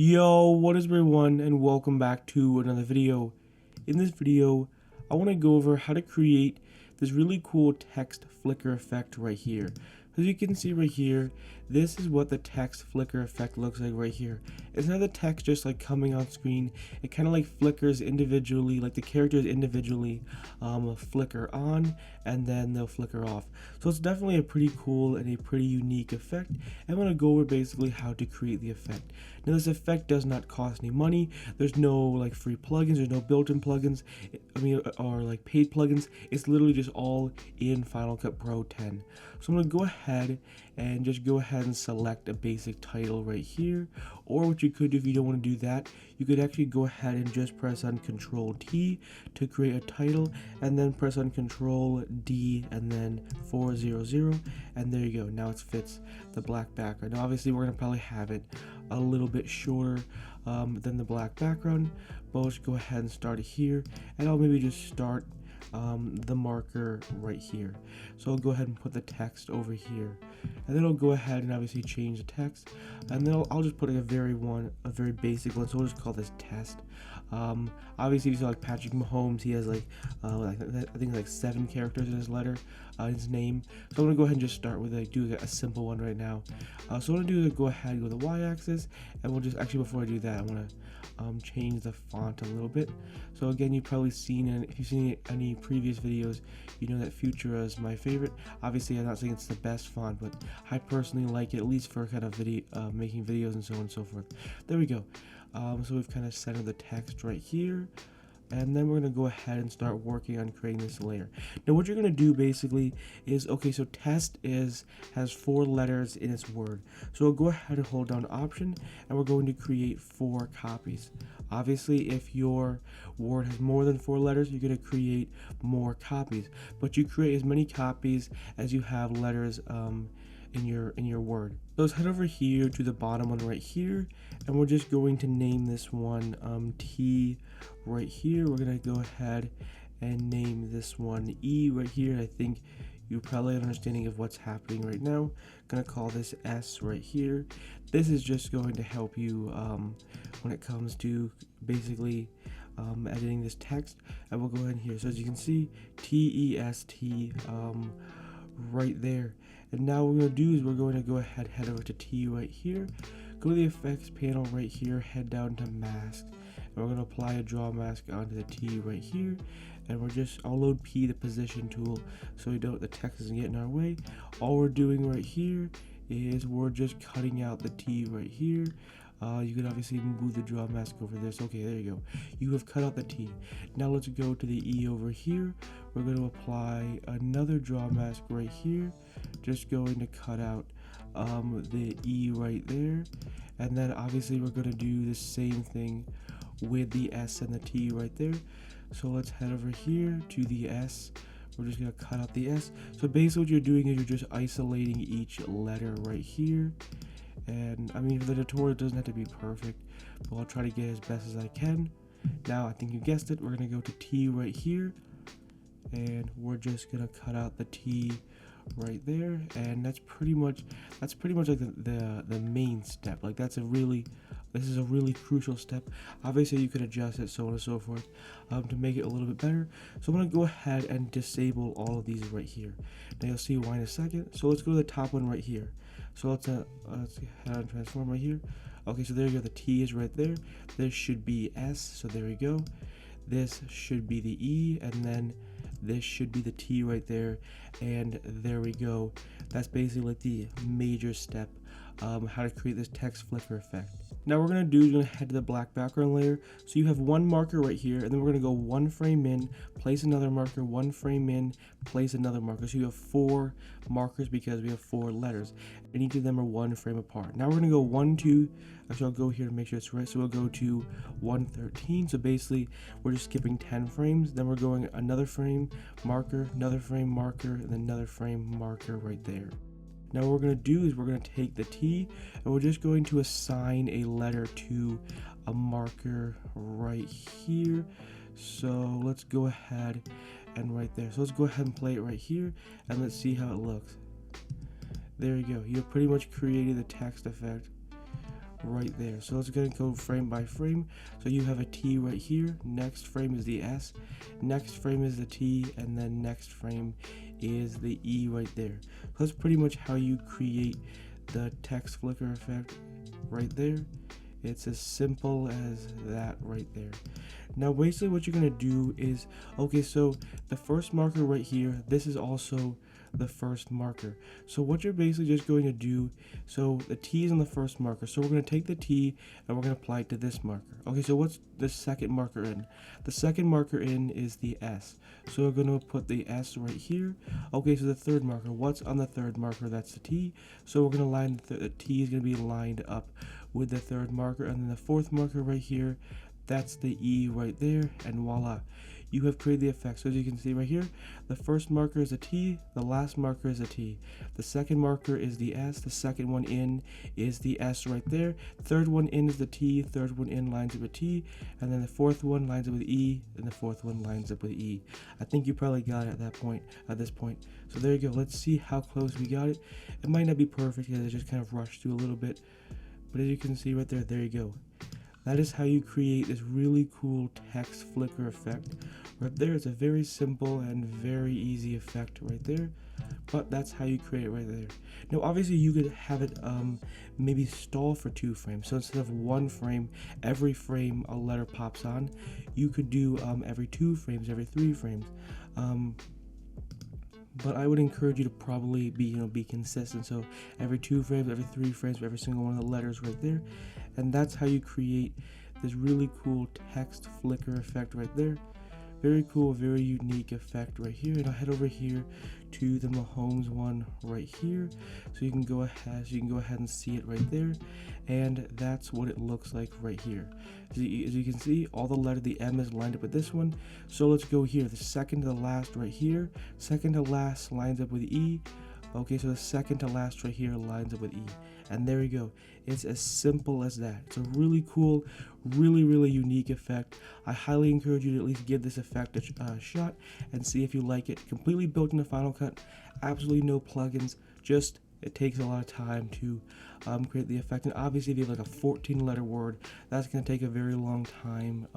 Yo, what is everyone, and welcome back to another video. In this video, I want to go over how to create this really cool text flicker effect right here. As you can see right here, this is what the text flicker effect looks like right here. It's not the text just like coming on screen. It kind of like flickers individually, like the characters individually flicker on and then they'll flicker off. So it's definitely a pretty cool and a pretty unique effect. I'm going to go over basically how to create the effect. Now this effect does not cost any money. There's no like free plugins, there's no built-in plugins, or like paid plugins. It's literally just all in Final Cut Pro 10. So I'm going to go ahead and select a basic title right here. Or what you could do if you don't want to do that, you could actually go ahead and just press on Control T to create a title, and then press on Control D and then 400, and there you go. Now it fits the black background. Now obviously we're going to probably have it a little bit shorter than the black background, but let's go ahead and start it here, and I'll maybe just start the marker right here. So I'll go ahead and put the text over here, and then I'll go ahead and obviously change the text, and then I'll just put a very basic one. So we'll just call this test. Obviously if you saw like Patrick Mahomes, he has like I think like 7 characters in his letter, his name. So I'm gonna go ahead and just start with do a simple one right now. So what I'm gonna do is go ahead and go to the y-axis, and we'll just actually, before I do that, I want to change the font a little bit. So again, you've probably seen, and if you've seen any previous videos, you know that Futura is my favorite. Obviously I'm not saying it's the best font, but I personally like it, at least for kind of making videos and so on and so forth. There we go. So we've kind of centered the text right here, and then we're going to go ahead and start working on creating this layer. Now what you're going to do basically is, okay, so test has 4 letters in its word. So we'll go ahead and hold down Option, and we're going to create 4 copies. Obviously if your word has more than 4 letters, you're going to create more copies, but you create as many copies as you have letters in your word. So let's head over here to the bottom one right here, and we're just going to name this one T right here. We're gonna go ahead and name this one E right here. I think you probably have an understanding of what's happening right now. Gonna call this S right here. This is just going to help you when it comes to basically editing this text, and we'll go ahead here. So as you can see, TEST right there. And now what we're going to do is we're going to go ahead, head over to T right here, go to the effects panel right here, head down to mask, and we're going to apply a draw mask onto the T right here, and I'll load P, the position tool, so the text doesn't get in our way. All we're doing right here is we're just cutting out the T right here. You can obviously move the draw mask over this. Okay, there you go. You have cut out the T. Now let's go to the E over here. We're going to apply another draw mask right here. Just going to cut out the E right there. And then obviously we're going to do the same thing with the S and the T right there. So let's head over here to the S. We're just going to cut out the S. So basically what you're doing is you're just isolating each letter right here. And I mean, the tutorial doesn't have to be perfect, but I'll try to get as best as I can. Now I think you guessed it, we're gonna go to T right here, and we're just gonna cut out the T right there, and that's pretty much like the main step. Like this is a really crucial step. Obviously you could adjust it, so on and so forth, to make it a little bit better. So I'm gonna go ahead and disable all of these right here. Now you'll see why in a second. So let's go to the top one right here. So let's head on transform right here. Okay, so there you go, the T is right there. This should be S, so there we go. This should be the E, and then this should be the T right there, and there we go. That's basically like the major step, how to create this text flicker effect. Now what we're going to do is we're going to head to the black background layer. So you have one marker right here, and then we're going to go 1 frame in, place another marker, 1 frame in, place another marker. So you have 4 markers because we have 4 letters, and each of them are 1 frame apart. Now we're going to go 1, 2, actually I'll go here to make sure it's right. So we'll go to 113. So basically we're just skipping 10 frames. Then we're going another frame, marker, another frame, marker, and then another frame, marker right there. Now what we're going to do is we're going to take the T, and we're just going to assign a letter to a marker right here. So let's go ahead and right there. So let's go ahead and play it right here, and let's see how it looks. There you go. You pretty much created the text effect right there. So let's go frame by frame. So you have a T right here, next frame is the S, next frame is the T, and then next frame is the E right there. So that's pretty much how you create the text flicker effect right there. It's as simple as that right there. Now basically what you're gonna do is, okay, so the first marker right here, this is also the first marker. So what you're basically just going to do, so the T is on the first marker, so we're going to take the T and we're going to apply it to this marker. Okay, so what's the second marker in? The second marker in is the S, so we're going to put the S right here. Okay, so the third marker, what's on the third marker? That's the T, so we're going to line the T is going to be lined up with the third marker, and then the fourth marker right here, that's the E right there, and voila, you have created the effect. So as you can see right here, the first marker is a T, the last marker is a T, the second marker is the S, the second one in is the S right there, third one in is the T, third one in lines up with T, and then the fourth one lines up with E, and the fourth one lines up with E. I think you probably got it at this point. So there you go. Let's see how close we got it. It might not be perfect because it just kind of rushed through a little bit, but as you can see right there, there you go. That is how you create this really cool text flicker effect. Right there, it's a very simple and very easy effect right there, but that's how you create it right there. Now obviously you could have it maybe stall for 2 frames. So instead of 1 frame, every frame a letter pops on, you could do every 2 frames, every 3 frames. But I would encourage you to probably be consistent. So every 2 frames, every 3 frames for every single one of the letters right there. And that's how you create this really cool text flicker effect right there. Very cool, very unique effect right here. And I'll head over here to the Mahomes one right here, so you can go ahead and see it right there. And that's what it looks like right here. As you can see, all the letter, the M is lined up with this one. So let's go here, the second to the last right here, second to last lines up with E. Okay, so the second to last right here lines up with E. And there we go. It's as simple as that. It's a really cool, really unique effect. I highly encourage you to at least give this effect a shot and see if you like it. Completely built into Final Cut, absolutely no plugins, just it takes a lot of time to create the effect. And obviously if you have like a 14-letter word, that's going to take a very long time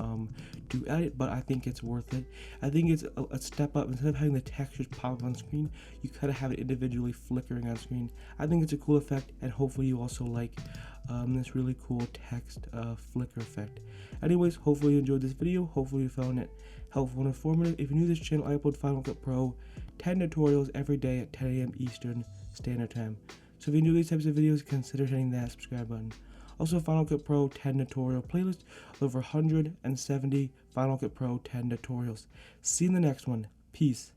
to edit, but I think it's worth it. I think it's a step up. Instead of having the text just pop up on screen, you kind of have it individually flickering on screen. I think it's a cool effect, and hopefully you also like this really cool text flicker effect. Anyways, hopefully you enjoyed this video. Hopefully you found it helpful and informative. If you're new to this channel, I upload Final Cut Pro 10 tutorials every day at 10 a.m. Eastern Standard Time. So if you enjoy these types of videos, consider hitting that subscribe button. Also, Final Cut Pro 10 tutorial playlist with over 170 Final Cut Pro 10 tutorials. See you in the next one. Peace.